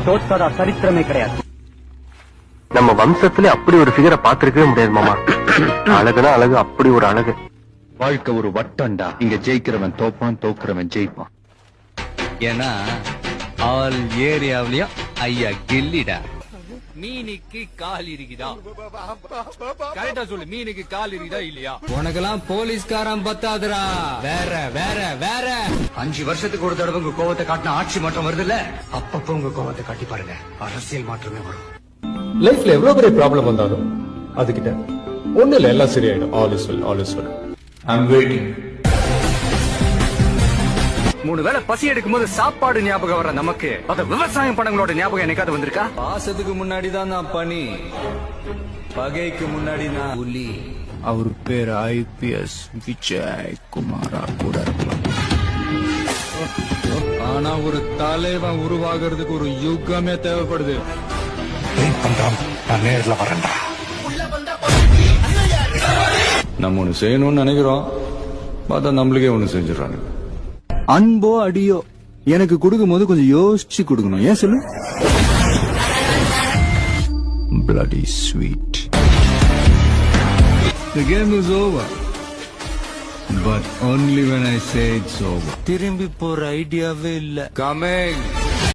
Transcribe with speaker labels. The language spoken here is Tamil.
Speaker 1: தோத்ததா சரித்திரமே கிடையாது.
Speaker 2: நம்ம வம்சத்துல அப்படி ஒரு ஃபிகரை பாத்துருக்கவே முடியாது மாமா. அழகுனா அழகு, அப்படி ஒரு அழகு.
Speaker 3: வாழ்க்கை ஒரு வட்டம்டா. இங்க ஜெயிக்கிறவன் தோப்பான், தோக்குறவன் ஜெயிப்பான்.
Speaker 4: ஏன்னா ஆல் ஏரியாவிலயும் ஐயா கில்லிடா. மீனுக்கு கால் இருக்குதா? கரெக்டா சொல்லு, மீனுக்கு கால் இருக்குதா இல்லையா? உனக்கெல்லாம் போலீஸ்காரன் பத்தாதுரா. வேற வேற வேற
Speaker 5: 5 வருஷத்துக்கு ஒரு தடவை உங்க கோவத்தை காட்டின ஆட்சி மாற்றம் வருது இல்ல, அப்பப்ப உங்க கோவத்தை காட்டி பாருங்க, அரசியல் மாற்றமே வரும்.
Speaker 6: லைஃப்ல எவ்வளவு பெரிய ப்ராப்ளம் வந்தாலும் அதுகிட்ட ஒண்ணு இல்ல, எல்லாம் சரியாயிடும். All is well, all is well. I am waiting.
Speaker 5: 3 வேளை பசி எடுக்கும் போது சாப்பாடு ஞாபகம் வர நமக்கு அத விவசாயம் பண்ணவங்களோட ஞாபகம் என்னைக்காவது வந்திருக்கா?
Speaker 4: பாசத்துக்கு முன்னாடி தான் நான் பனி, பகைக்கு முன்னாடி நான் புலி. அவர் பேர் IPS விஜய் குமாரா கூட இருக்கலாம். ஆனா ஒரு தலைவன் உருவாகிறதுக்கு ஒரு யுகமே தேவைப்படுது.
Speaker 5: நான் நேர்ல வரேன்டா.
Speaker 3: நம்ம ஒண்ணு செய்யணும்னு நினைக்கிறோம், பார்த்தா நம்மளுக்கே ஒண்ணு செஞ்சிடறாங்க.
Speaker 7: அன்போ அடியோ எனக்கு கொடுக்கும் போது கொஞ்சம் யோசிச்சு கொடுக்கணும். ஏன் சொல்லு?
Speaker 3: Bloody sweet.
Speaker 4: The game is over, but only when I say it's over. திரும்பி போற ஐடியாவே இல்ல. Coming.